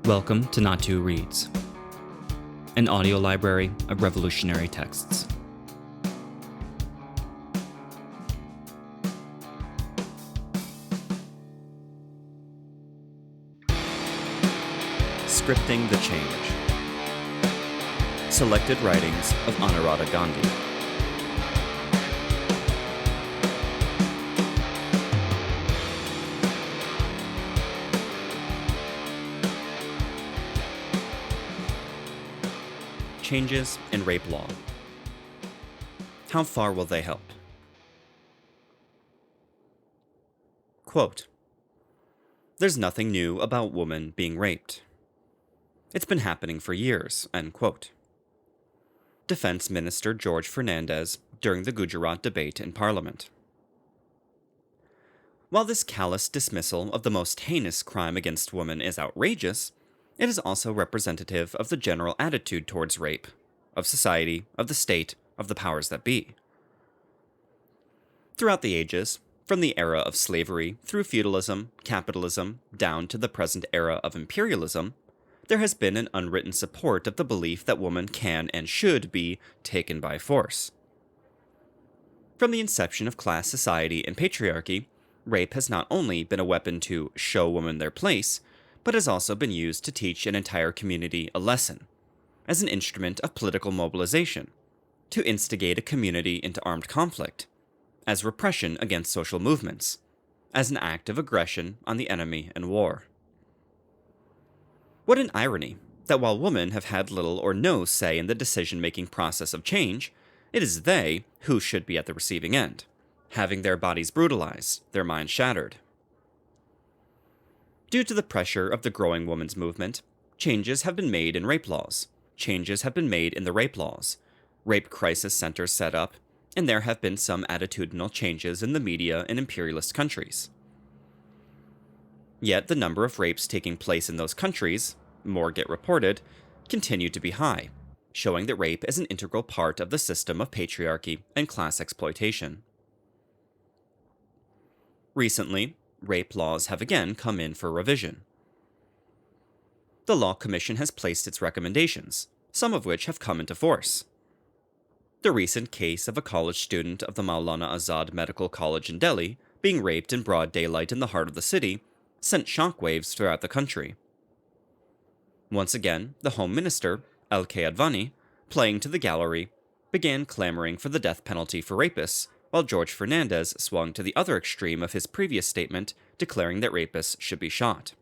Welcome to Natu Reads, an audio library of revolutionary texts. Scripting the Change. Selected writings of Anuradha Ghandy. Changes in rape law. How far will they help? Quote, "There's nothing new about women being raped. It's been happening for years," end quote. Defense Minister George Fernandez during the Gujarat debate in Parliament. While this callous dismissal of the most heinous crime against women is outrageous, it is also representative of the general attitude towards rape, of society, of the state, of the powers that be. Throughout the ages, from the era of slavery through feudalism, capitalism, down to the present era of imperialism, there has been an unwritten support of the belief that women can and should be taken by force. From the inception of class society and patriarchy, rape has not only been a weapon to show women their place, but has also been used to teach an entire community a lesson, as an instrument of political mobilization, to instigate a community into armed conflict, as repression against social movements, as an act of aggression on the enemy in war. What an irony that while women have had little or no say in the decision-making process of change, it is they who should be at the receiving end, having their bodies brutalized, their minds shattered. Due to the pressure of the growing women's movement, changes have been made in rape laws, changes have been made in the rape laws, rape crisis centers set up, and there have been some attitudinal changes in the media in imperialist countries. Yet the number of rapes taking place in those countries, more get reported, continue to be high, showing that rape is an integral part of the system of patriarchy and class exploitation. Recently, rape laws have again come in for revision. The Law Commission has placed its recommendations, some of which have come into force. The recent case of a college student of the Maulana Azad Medical College in Delhi being raped in broad daylight in the heart of the city sent shockwaves throughout the country. Once again, the Home Minister, L.K. Advani, playing to the gallery, began clamoring for the death penalty for rapists, while George Fernandez swung to the other extreme of his previous statement, declaring that rapists should be shot.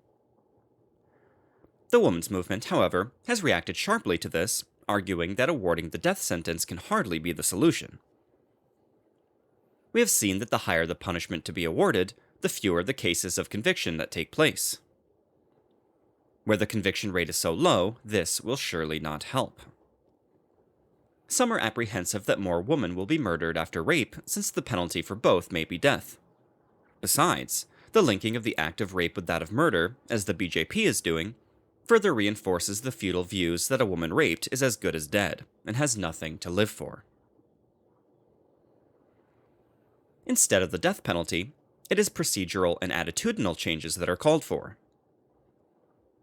The women's movement, however, has reacted sharply to this, arguing that awarding the death sentence can hardly be the solution. We have seen that the higher the punishment to be awarded, the fewer the cases of conviction that take place. Where the conviction rate is so low, this will surely not help. Some are apprehensive that more women will be murdered after rape, since the penalty for both may be death. Besides, the linking of the act of rape with that of murder, as the BJP is doing, further reinforces the feudal views that a woman raped is as good as dead, and has nothing to live for. Instead of the death penalty, it is procedural and attitudinal changes that are called for.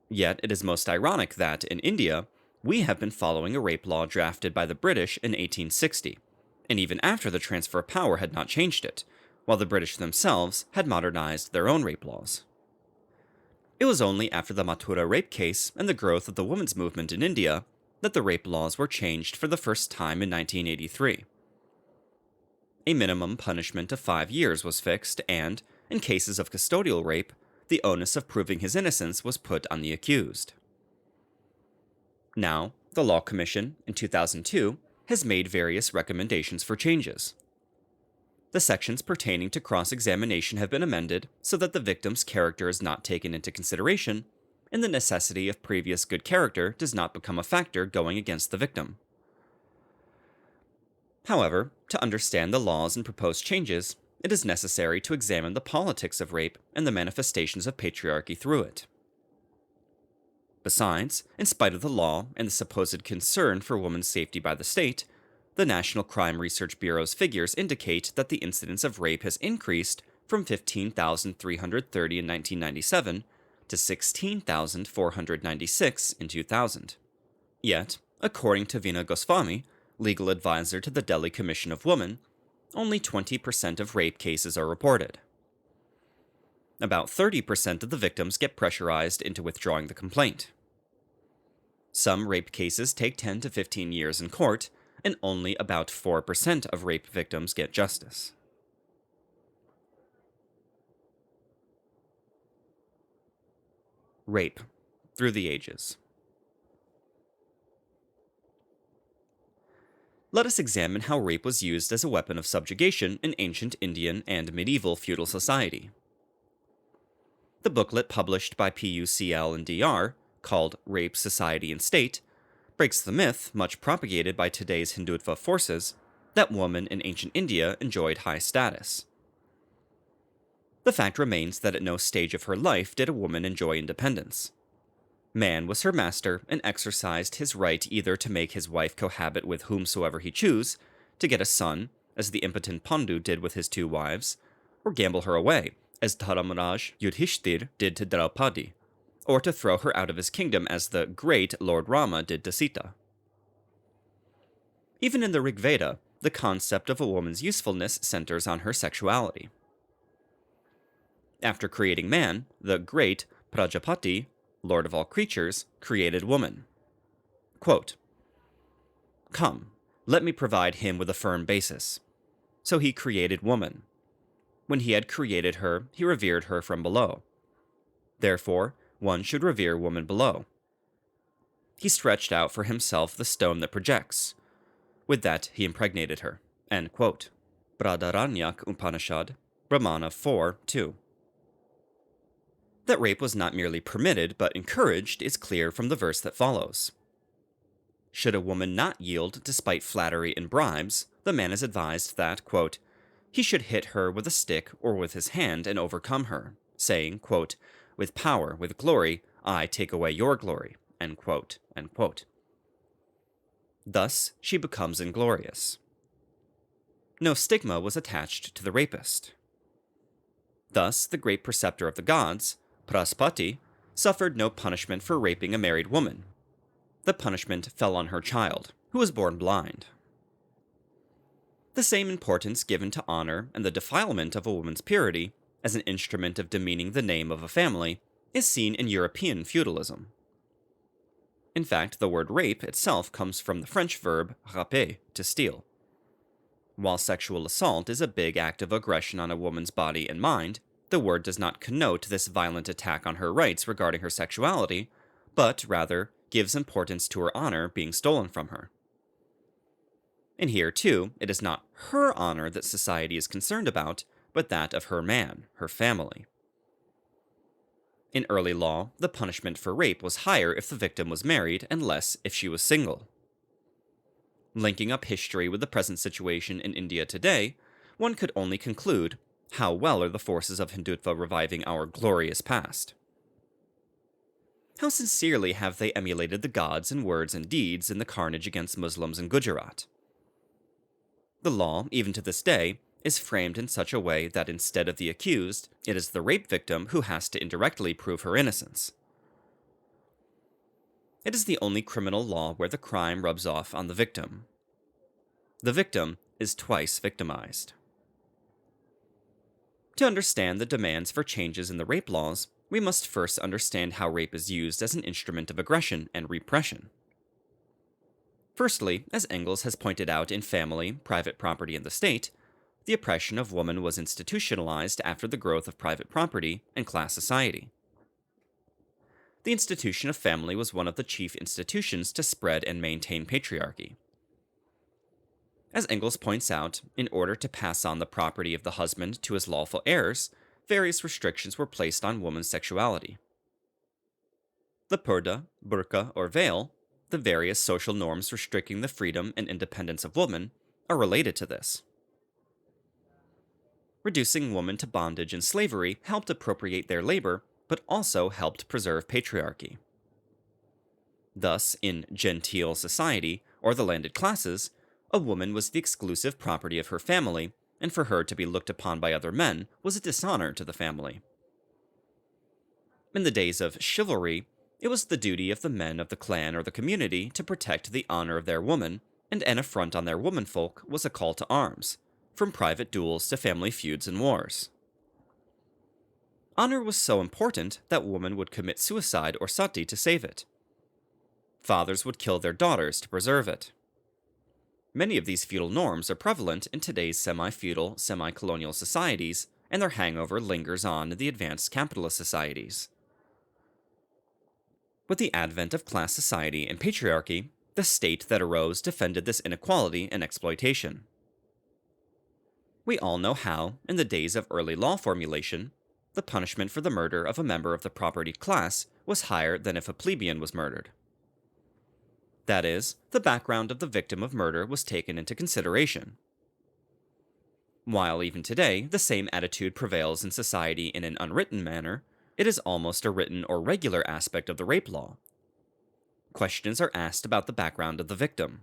Yet it is most ironic that, in India, we have been following a rape law drafted by the British in 1860, and even after the transfer of power had not changed it, while the British themselves had modernized their own rape laws. It was only after the Mathura rape case and the growth of the women's movement in India that the rape laws were changed for the first time in 1983. A minimum punishment of 5 years was fixed, and, in cases of custodial rape, the onus of proving his innocence was put on the accused. Now, the Law Commission, in 2002, has made various recommendations for changes. The sections pertaining to cross-examination have been amended so that the victim's character is not taken into consideration, and the necessity of previous good character does not become a factor going against the victim. However, to understand the laws and proposed changes, it is necessary to examine the politics of rape and the manifestations of patriarchy through it. Besides, in spite of the law and the supposed concern for women's safety by the state, the National Crime Research Bureau's figures indicate that the incidence of rape has increased from 15,330 in 1997 to 16,496 in 2000. Yet, according to Veena Goswami, legal advisor to the Delhi Commission of Women, only 20% of rape cases are reported. About 30% of the victims get pressurized into withdrawing the complaint. Some rape cases take 10 to 15 years in court, and only about 4% of rape victims get justice. Rape through the ages. Let us examine how rape was used as a weapon of subjugation in ancient Indian and medieval feudal society. The booklet published by PUCL and DR, called Rape, Society, and State, breaks the myth, much propagated by today's Hindutva forces, that women in ancient India enjoyed high status. The fact remains that at no stage of her life did a woman enjoy independence. Man was her master and exercised his right either to make his wife cohabit with whomsoever he choose, to get a son, as the impotent Pandu did with his 2 wives, or gamble her away, as Dharmaraj Yudhishthir did to Draupadi, or to throw her out of his kingdom as the great Lord Rama did to Sita. Even in the Rig Veda, the concept of a woman's usefulness centers on her sexuality. After creating man, the great Prajapati, Lord of all creatures, created woman. Quote, "Come, let me provide him with a firm basis." So he created woman. When he had created her, he revered her from below. Therefore, one should revere woman below. He stretched out for himself the stone that projects. With that, he impregnated her. End quote. Brahdaranyak Upanishad, Brahmana 4:2. That rape was not merely permitted but encouraged is clear from the verse that follows. Should a woman not yield despite flattery and bribes, the man is advised that, quote, he should hit her with a stick or with his hand and overcome her, saying, quote, "With power, with glory, I take away your glory." End quote, end quote. Thus, she becomes inglorious. No stigma was attached to the rapist. Thus, the great preceptor of the gods, Praspati, suffered no punishment for raping a married woman. The punishment fell on her child, who was born blind. The same importance given to honor and the defilement of a woman's purity as an instrument of demeaning the name of a family is seen in European feudalism. In fact, the word rape itself comes from the French verb raper, to steal. While sexual assault is a big act of aggression on a woman's body and mind, the word does not connote this violent attack on her rights regarding her sexuality, but rather gives importance to her honor being stolen from her. And here, too, it is not her honor that society is concerned about, but that of her man, her family. In early law, the punishment for rape was higher if the victim was married and less if she was single. Linking up history with the present situation in India today, one could only conclude, how well are the forces of Hindutva reviving our glorious past? How sincerely have they emulated the gods in words and deeds in the carnage against Muslims in Gujarat? The law, even to this day, is framed in such a way that instead of the accused, it is the rape victim who has to indirectly prove her innocence. It is the only criminal law where the crime rubs off on the victim. The victim is twice victimized. To understand the demands for changes in the rape laws, we must first understand how rape is used as an instrument of aggression and repression. Firstly, as Engels has pointed out in Family, Private Property, and the State, the oppression of woman was institutionalized after the growth of private property and class society. The institution of family was one of the chief institutions to spread and maintain patriarchy. As Engels points out, in order to pass on the property of the husband to his lawful heirs, various restrictions were placed on woman's sexuality. The purdah, burqa, or veil, the various social norms restricting the freedom and independence of woman, are related to this. Reducing women to bondage and slavery helped appropriate their labor, but also helped preserve patriarchy. Thus, in genteel society, or the landed classes, a woman was the exclusive property of her family, and for her to be looked upon by other men was a dishonor to the family. In the days of chivalry, it was the duty of the men of the clan or the community to protect the honor of their woman, and an affront on their womenfolk was a call to arms, from private duels to family feuds and wars. Honor was so important that women would commit suicide or sati to save it. Fathers would kill their daughters to preserve it. Many of these feudal norms are prevalent in today's semi-feudal, semi-colonial societies, and their hangover lingers on in the advanced capitalist societies. With the advent of class society and patriarchy, the state that arose defended this inequality and exploitation. We all know how, in the days of early law formulation, the punishment for the murder of a member of the propertied class was higher than if a plebeian was murdered. That is, the background of the victim of murder was taken into consideration. While even today the same attitude prevails in society in an unwritten manner, it is almost a written or regular aspect of the rape law. Questions are asked about the background of the victim.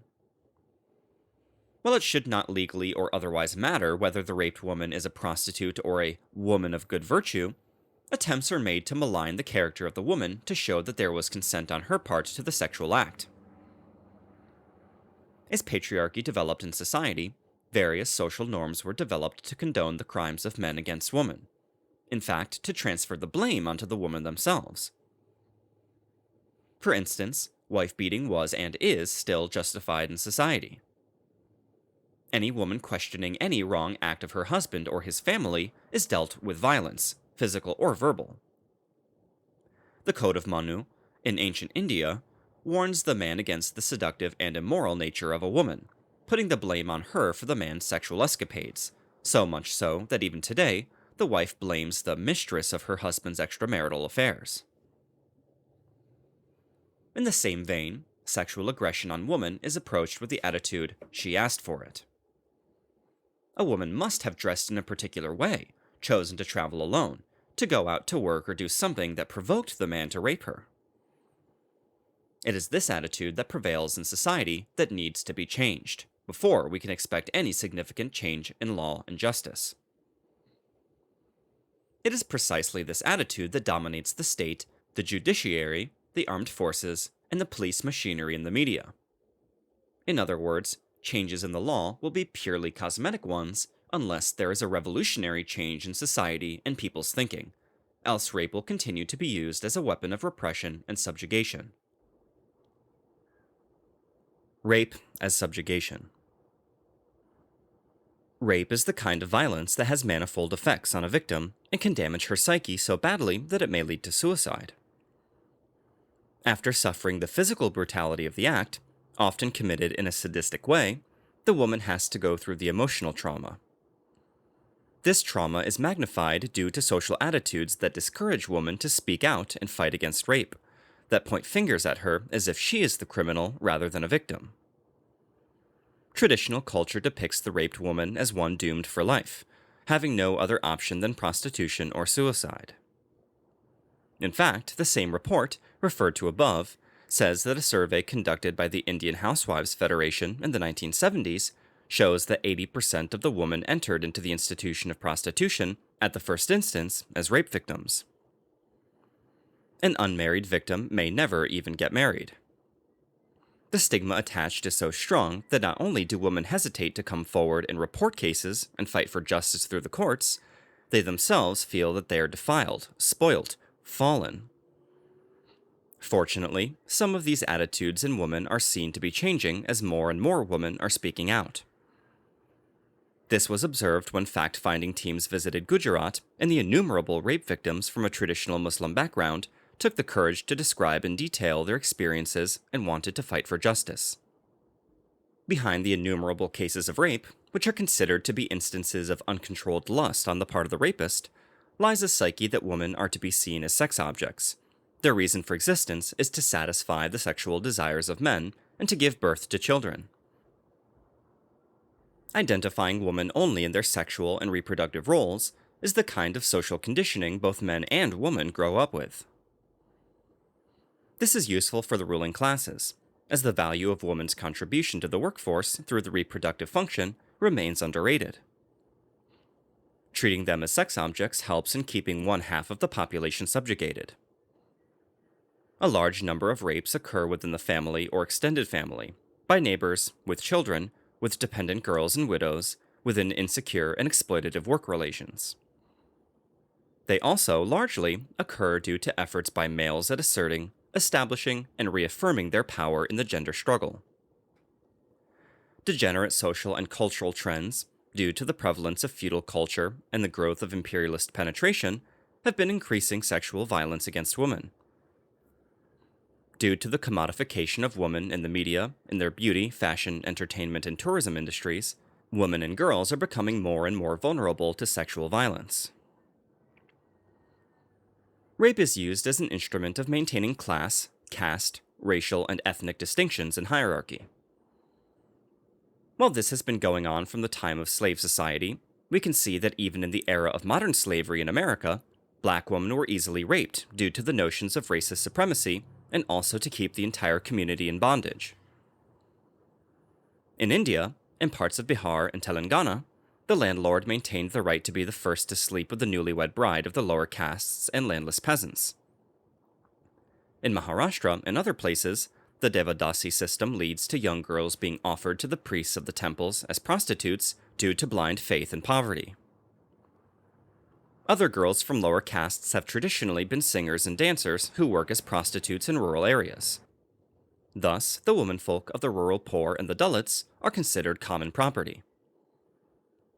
While it should not legally or otherwise matter whether the raped woman is a prostitute or a woman of good virtue, attempts are made to malign the character of the woman to show that there was consent on her part to the sexual act. As patriarchy developed in society, various social norms were developed to condone the crimes of men against women. In fact, to transfer the blame onto the women themselves. For instance, wife-beating was and is still justified in society. Any woman questioning any wrong act of her husband or his family is dealt with violence, physical or verbal. The Code of Manu, in ancient India, warns the man against the seductive and immoral nature of a woman, putting the blame on her for the man's sexual escapades, so much so that even today, the wife blames the mistress of her husband's extramarital affairs. In the same vein, sexual aggression on woman is approached with the attitude, "she asked for it." A woman must have dressed in a particular way, chosen to travel alone, to go out to work or do something that provoked the man to rape her. It is this attitude that prevails in society that needs to be changed, before we can expect any significant change in law and justice. It is precisely this attitude that dominates the state, the judiciary, the armed forces, and the police machinery in the media. In other words, changes in the law will be purely cosmetic ones unless there is a revolutionary change in society and people's thinking, else rape will continue to be used as a weapon of repression and subjugation. Rape as subjugation. Rape is the kind of violence that has manifold effects on a victim and can damage her psyche so badly that it may lead to suicide. After suffering the physical brutality of the act, often committed in a sadistic way, the woman has to go through the emotional trauma. This trauma is magnified due to social attitudes that discourage women to speak out and fight against rape, that point fingers at her as if she is the criminal rather than a victim. Traditional culture depicts the raped woman as one doomed for life, having no other option than prostitution or suicide. In fact, the same report, referred to above, says that a survey conducted by the Indian Housewives Federation in the 1970s shows that 80% of the women entered into the institution of prostitution at the first instance as rape victims. An unmarried victim may never even get married. The stigma attached is so strong that not only do women hesitate to come forward and report cases and fight for justice through the courts, they themselves feel that they are defiled, spoilt, fallen. Fortunately, some of these attitudes in women are seen to be changing as more and more women are speaking out. This was observed when fact-finding teams visited Gujarat, and the innumerable rape victims from a traditional Muslim background took the courage to describe in detail their experiences and wanted to fight for justice. Behind the innumerable cases of rape, which are considered to be instances of uncontrolled lust on the part of the rapist, lies a psyche that women are to be seen as sex objects. Their reason for existence is to satisfy the sexual desires of men and to give birth to children. Identifying women only in their sexual and reproductive roles is the kind of social conditioning both men and women grow up with. This is useful for the ruling classes, as the value of women's contribution to the workforce through the reproductive function remains underrated. Treating them as sex objects helps in keeping one half of the population subjugated. A large number of rapes occur within the family or extended family, by neighbors, with children, with dependent girls and widows, within insecure and exploitative work relations. They also largely occur due to efforts by males at asserting, establishing, and reaffirming their power in the gender struggle. Degenerate social and cultural trends, due to the prevalence of feudal culture and the growth of imperialist penetration, have been increasing sexual violence against women. Due to the commodification of women in the media, in their beauty, fashion, entertainment, and tourism industries, women and girls are becoming more and more vulnerable to sexual violence. Rape is used as an instrument of maintaining class, caste, racial, and ethnic distinctions and hierarchy. While this has been going on from the time of slave society, we can see that even in the era of modern slavery in America, black women were easily raped due to the notions of racist supremacy and also to keep the entire community in bondage. In India, and parts of Bihar and Telangana, the landlord maintained the right to be the first to sleep with the newlywed bride of the lower castes and landless peasants. In Maharashtra and other places, the Devadasi system leads to young girls being offered to the priests of the temples as prostitutes due to blind faith and poverty. Other girls from lower castes have traditionally been singers and dancers who work as prostitutes in rural areas. Thus, the womenfolk of the rural poor and the Dalits are considered common property.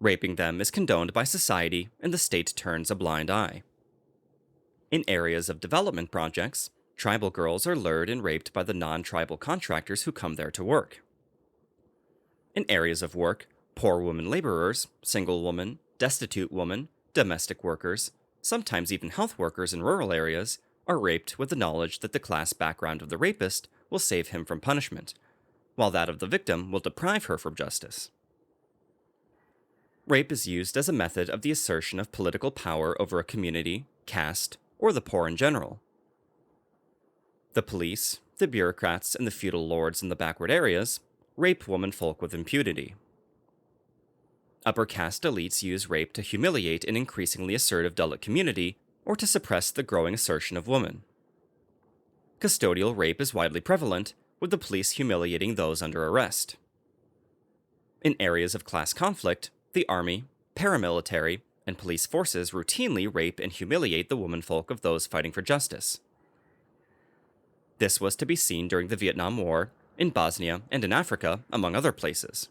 Raping them is condoned by society, and the state turns a blind eye. In areas of development projects, tribal girls are lured and raped by the non-tribal contractors who come there to work. In areas of work, poor women laborers, single women, destitute women, domestic workers, sometimes even health workers in rural areas, are raped with the knowledge that the class background of the rapist will save him from punishment, while that of the victim will deprive her from justice. Rape is used as a method of the assertion of political power over a community, caste, or the poor in general. The police, the bureaucrats, and the feudal lords in the backward areas rape womenfolk with impunity. Upper caste elites use rape to humiliate an increasingly assertive Dalit community or to suppress the growing assertion of women. Custodial rape is widely prevalent, with the police humiliating those under arrest. In areas of class conflict, the army, paramilitary, and police forces routinely rape and humiliate the womenfolk of those fighting for justice. This was to be seen during the Vietnam War, in Bosnia, and in Africa, among other places.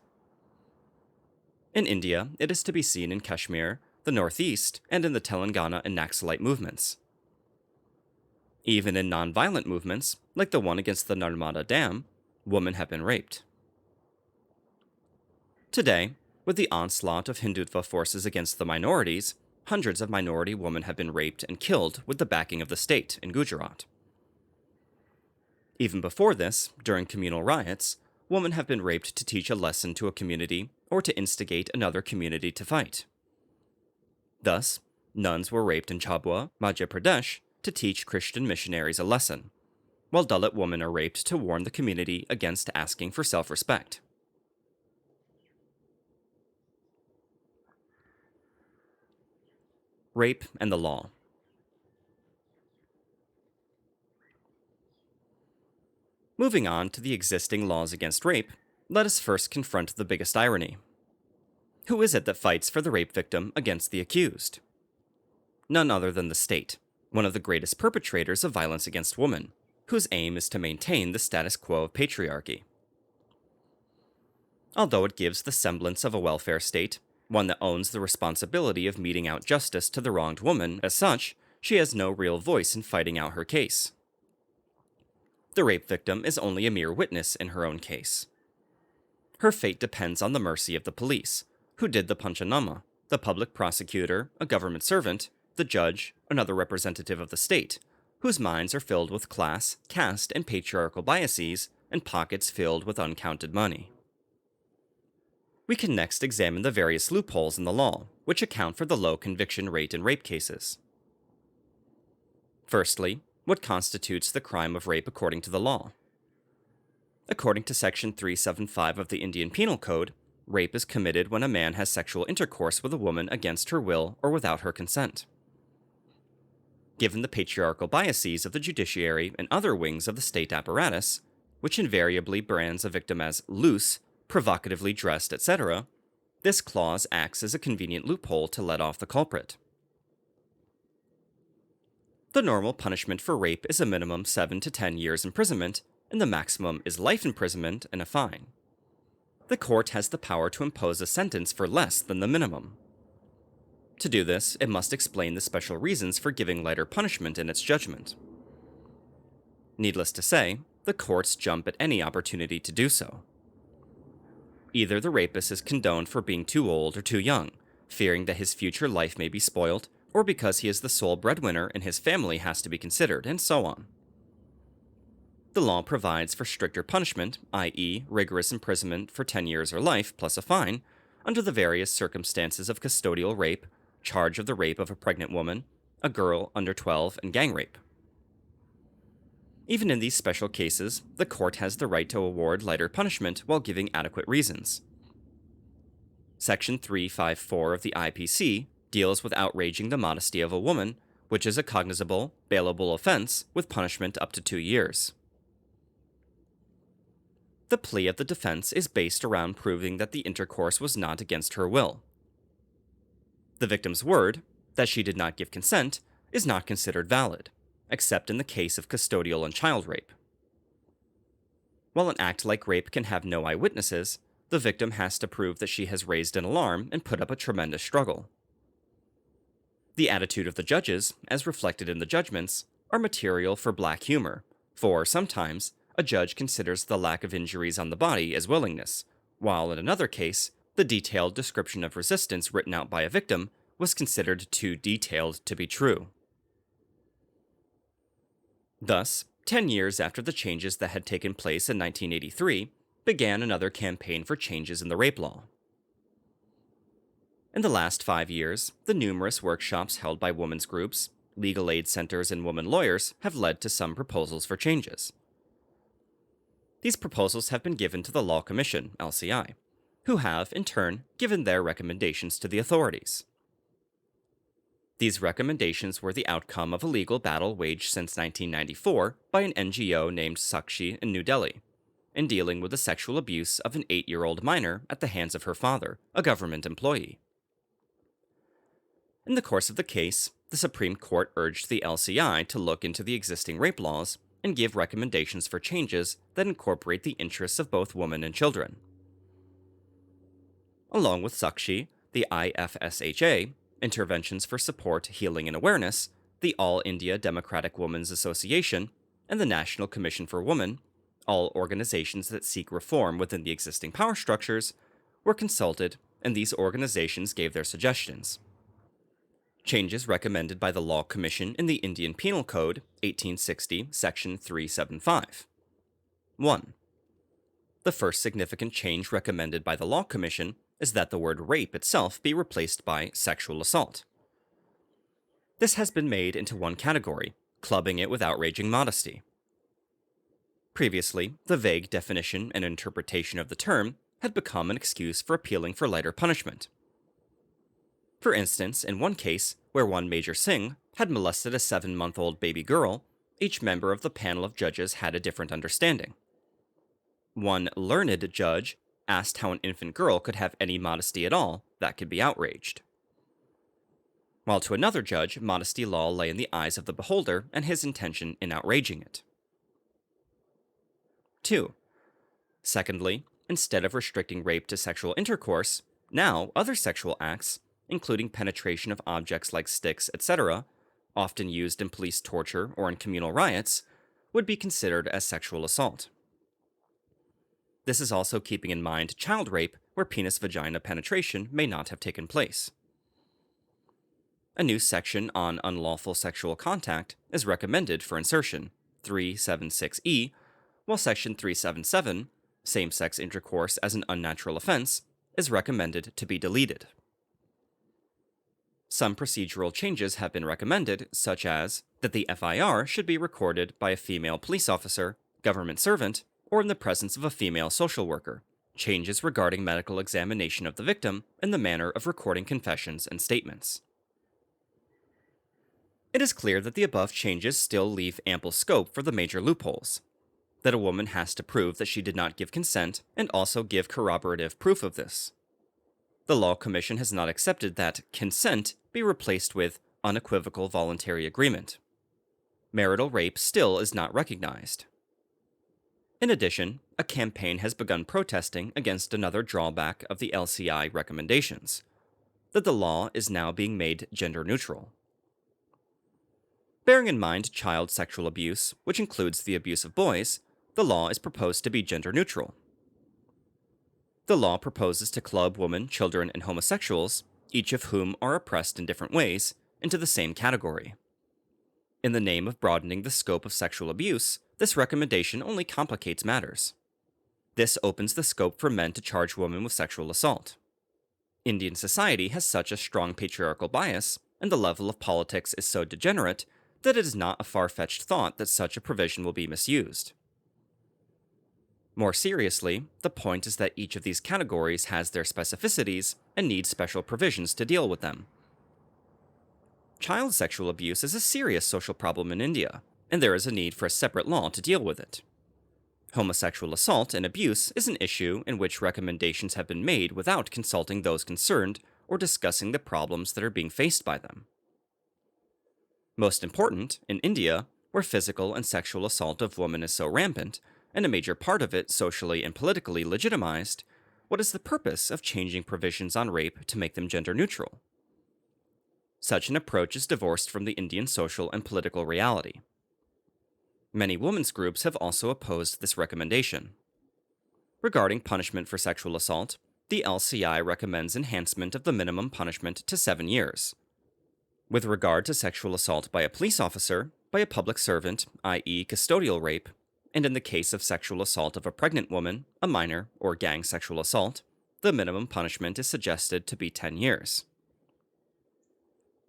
In India, it is to be seen in Kashmir, the Northeast, and in the Telangana and Naxalite movements. Even in non-violent movements, like the one against the Narmada Dam, women have been raped. Today, with the onslaught of Hindutva forces against the minorities, hundreds of minority women have been raped and killed with the backing of the state in Gujarat. Even before this, during communal riots, women have been raped to teach a lesson to a community or to instigate another community to fight. Thus, nuns were raped in Chabwa, Madhya Pradesh, to teach Christian missionaries a lesson, while Dalit women are raped to warn the community against asking for self-respect. Rape and the law. Moving on to the existing laws against rape, let us first confront the biggest irony. Who is it that fights for the rape victim against the accused? None other than the state, one of the greatest perpetrators of violence against women, whose aim is to maintain the status quo of patriarchy. Although it gives the semblance of a welfare state, one that owns the responsibility of meting out justice to the wronged woman, as such, she has no real voice in fighting out her case. The rape victim is only a mere witness in her own case. Her fate depends on the mercy of the police, who did the panchanama, the public prosecutor, a government servant, the judge, another representative of the state, whose minds are filled with class, caste, and patriarchal biases, and pockets filled with uncounted money. We can next examine the various loopholes in the law, which account for the low conviction rate in rape cases. Firstly, what constitutes the crime of rape according to the law? According to Section 375 of the Indian Penal Code, rape is committed when a man has sexual intercourse with a woman against her will or without her consent. given the patriarchal biases of the judiciary and other wings of the state apparatus, which invariably brands a victim as loose, provocatively dressed, etc., this clause acts as a convenient loophole to let off the culprit. The normal punishment for rape is a minimum 7 to 10 years imprisonment, and the maximum is life imprisonment and a fine. The court has the power to impose a sentence for less than the minimum. To do this, it must explain the special reasons for giving lighter punishment in its judgment. Needless to say, the courts jump at any opportunity to do so. Either the rapist is condoned for being too old or too young, fearing that his future life may be spoiled, or because he is the sole breadwinner and his family has to be considered, and so on. The law provides for stricter punishment, i.e., rigorous imprisonment for 10 years or life plus a fine, under the various circumstances of custodial rape, charge of the rape of a pregnant woman, a girl under 12, and gang rape. Even in these special cases, the court has the right to award lighter punishment while giving adequate reasons. Section 354 of the IPC deals with outraging the modesty of a woman, which is a cognizable, bailable offense with punishment up to 2 years. The plea of the defense is based around proving that the intercourse was not against her will. The victim's word, that she did not give consent, is not considered valid, except in the case of custodial and child rape. While an act like rape can have no eyewitnesses, the victim has to prove that she has raised an alarm and put up a tremendous struggle. The attitude of the judges, as reflected in the judgments, are material for black humor, for sometimes a judge considers the lack of injuries on the body as willingness, while in another case, the detailed description of resistance written out by a victim was considered too detailed to be true. Thus, 10 years after the changes that had taken place in 1983, began another campaign for changes in the rape law. In the last 5 years, the numerous workshops held by women's groups, legal aid centers, and women lawyers have led to some proposals for changes. These proposals have been given to the Law Commission, LCI, who have, in turn, given their recommendations to the authorities. These recommendations were the outcome of a legal battle waged since 1994 by an NGO named Sakshi in New Delhi, in dealing with the sexual abuse of an 8-year-old minor at the hands of her father, a government employee. In the course of the case, the Supreme Court urged the LCI to look into the existing rape laws and give recommendations for changes that incorporate the interests of both women and children. Along with Sakshi, the IFSHA, Interventions for Support, Healing and Awareness, the All India Democratic Women's Association, and the National Commission for Women, all organizations that seek reform within the existing power structures, were consulted, and these organizations gave their suggestions. Changes recommended by the Law Commission in the Indian Penal Code, 1860, Section 375. 1. The first significant change recommended by the Law Commission is that the word rape itself be replaced by sexual assault. This has been made into one category, clubbing it with outraging modesty. Previously, the vague definition and interpretation of the term had become an excuse for appealing for lighter punishment. For instance, in one case, where one Major Singh had molested a 7-month-old baby girl, each member of the panel of judges had a different understanding. One learned judge asked how an infant girl could have any modesty at all that could be outraged. While to another judge, modesty law lay in the eyes of the beholder and his intention in outraging it. 2. Secondly, instead of restricting rape to sexual intercourse, now other sexual acts, including penetration of objects like sticks, etc., often used in police torture or in communal riots, would be considered as sexual assault. This is also keeping in mind child rape, where penis-vagina penetration may not have taken place. A new section on unlawful sexual contact is recommended for insertion, 376E, while Section 377, same-sex intercourse as an unnatural offense, is recommended to be deleted. Some procedural changes have been recommended, such as that the FIR should be recorded by a female police officer, government servant, or in the presence of a female social worker, changes regarding medical examination of the victim, and the manner of recording confessions and statements. It is clear that the above changes still leave ample scope for the major loopholes. That a woman has to prove that she did not give consent and also give corroborative proof of this. The Law Commission has not accepted that consent be replaced with unequivocal voluntary agreement. Marital rape still is not recognized. In addition, a campaign has begun protesting against another drawback of the LCI recommendations, that the law is now being made gender neutral. Bearing in mind child sexual abuse, which includes the abuse of boys, the law is proposed to be gender neutral. The law proposes to club women, children, and homosexuals, each of whom are oppressed in different ways, into the same category. In the name of broadening the scope of sexual abuse, this recommendation only complicates matters. This opens the scope for men to charge women with sexual assault. Indian society has such a strong patriarchal bias, and the level of politics is so degenerate, that it is not a far-fetched thought that such a provision will be misused. More seriously, the point is that each of these categories has their specificities and needs special provisions to deal with them. Child sexual abuse is a serious social problem in India, and there is a need for a separate law to deal with it. Homosexual assault and abuse is an issue in which recommendations have been made without consulting those concerned or discussing the problems that are being faced by them. Most important, in India, where physical and sexual assault of women is so rampant, and a major part of it socially and politically legitimized, what is the purpose of changing provisions on rape to make them gender neutral? Such an approach is divorced from the Indian social and political reality. Many women's groups have also opposed this recommendation. Regarding punishment for sexual assault, the LCI recommends enhancement of the minimum punishment to 7 years. With regard to sexual assault by a police officer, by a public servant, i.e. custodial rape, and in the case of sexual assault of a pregnant woman, a minor, or gang sexual assault, the minimum punishment is suggested to be 10 years.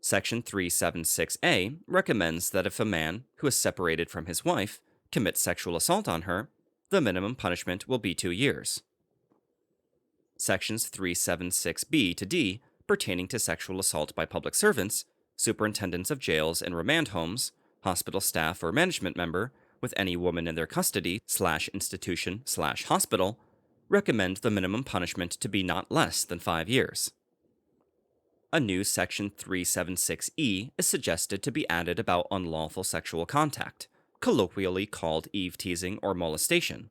Section 376A recommends that if a man who is separated from his wife commits sexual assault on her, the minimum punishment will be 2 years. Sections 376B to D pertaining to sexual assault by public servants, superintendents of jails and remand homes, hospital staff or management member with any woman in their custody /institution/hospital, recommend the minimum punishment to be not less than 5 years. A new Section 376E is suggested to be added about unlawful sexual contact, colloquially called eve-teasing or molestation,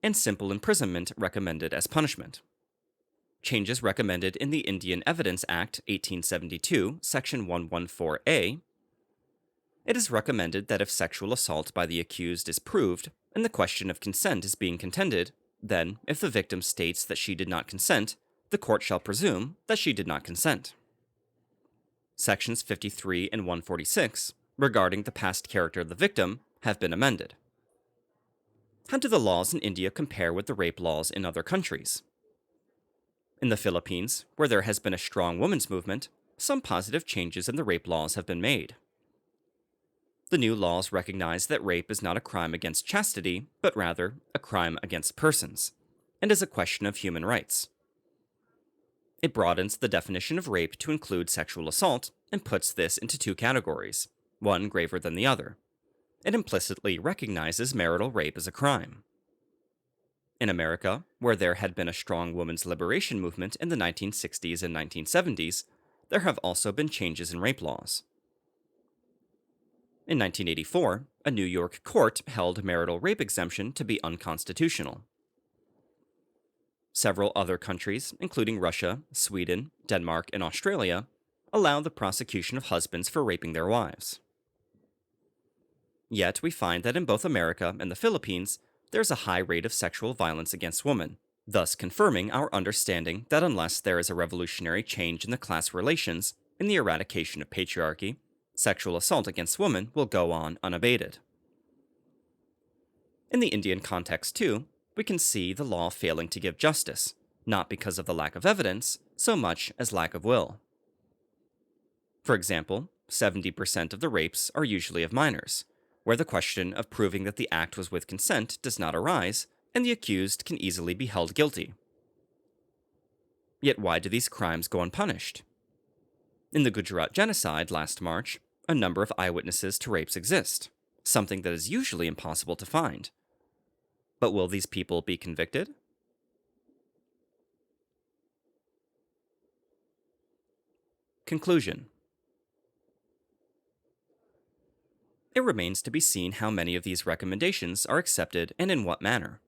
and simple imprisonment recommended as punishment. Changes recommended in the Indian Evidence Act 1872, Section 114A. It is recommended that if sexual assault by the accused is proved, and the question of consent is being contended, then, if the victim states that she did not consent, the court shall presume that she did not consent. Sections 53 and 146, regarding the past character of the victim, have been amended. How do the laws in India compare with the rape laws in other countries? In the Philippines, where there has been a strong women's movement, some positive changes in the rape laws have been made. The new laws recognize that rape is not a crime against chastity, but rather a crime against persons, and is a question of human rights. It broadens the definition of rape to include sexual assault and puts this into 2 categories, one graver than the other. It implicitly recognizes marital rape as a crime. In America, where there had been a strong women's liberation movement in the 1960s and 1970s, there have also been changes in rape laws. In 1984, a New York court held marital rape exemption to be unconstitutional. Several other countries, including Russia, Sweden, Denmark, and Australia, allow the prosecution of husbands for raping their wives. Yet we find that in both America and the Philippines, there's a high rate of sexual violence against women, thus confirming our understanding that unless there is a revolutionary change in the class relations and the eradication of patriarchy, sexual assault against women will go on unabated. In the Indian context, too, we can see the law failing to give justice, not because of the lack of evidence, so much as lack of will. For example, 70% of the rapes are usually of minors, where the question of proving that the act was with consent does not arise, and the accused can easily be held guilty. Yet why do these crimes go unpunished? In the Gujarat genocide last March, a number of eyewitnesses to rapes exist, something that is usually impossible to find. But will these people be convicted? Conclusion. It remains to be seen how many of these recommendations are accepted and in what manner.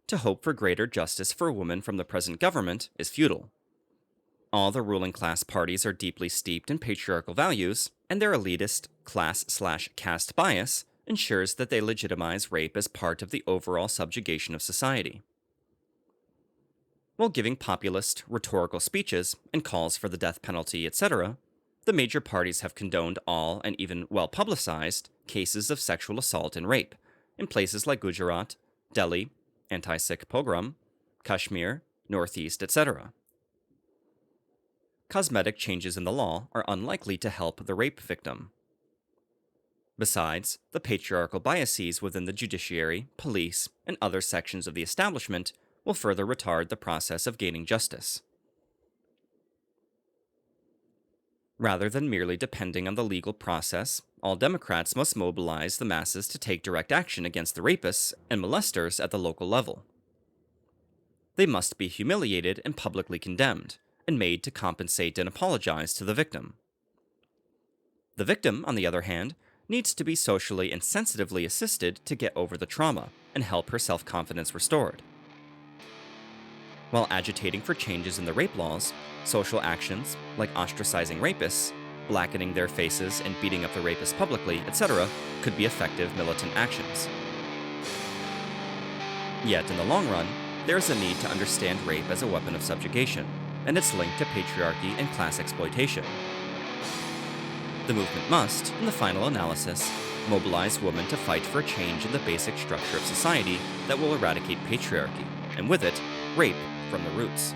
To hope for greater justice for women from the present government is futile. All the ruling class parties are deeply steeped in patriarchal values, and their elitist class/caste bias ensures that they legitimize rape as part of the overall subjugation of society. While giving populist, rhetorical speeches and calls for the death penalty, etc., the major parties have condoned all and even well-publicized cases of sexual assault and rape in places like Gujarat, Delhi, anti-Sikh pogrom, Kashmir, Northeast, etc. Cosmetic changes in the law are unlikely to help the rape victim. Besides, the patriarchal biases within the judiciary, police, and other sections of the establishment will further retard the process of gaining justice. Rather than merely depending on the legal process, all Democrats must mobilize the masses to take direct action against the rapists and molesters at the local level. They must be humiliated and publicly condemned, and made to compensate and apologize to the victim. The victim, on the other hand, needs to be socially and sensitively assisted to get over the trauma and help her self-confidence restored. While agitating for changes in the rape laws, social actions, like ostracizing rapists, blackening their faces and beating up the rapists publicly, etc., could be effective militant actions. Yet, in the long run, there is a need to understand rape as a weapon of subjugation, and its link to patriarchy and class exploitation. The movement must, in the final analysis, mobilize women to fight for a change in the basic structure of society that will eradicate patriarchy, and with it, rape from the roots.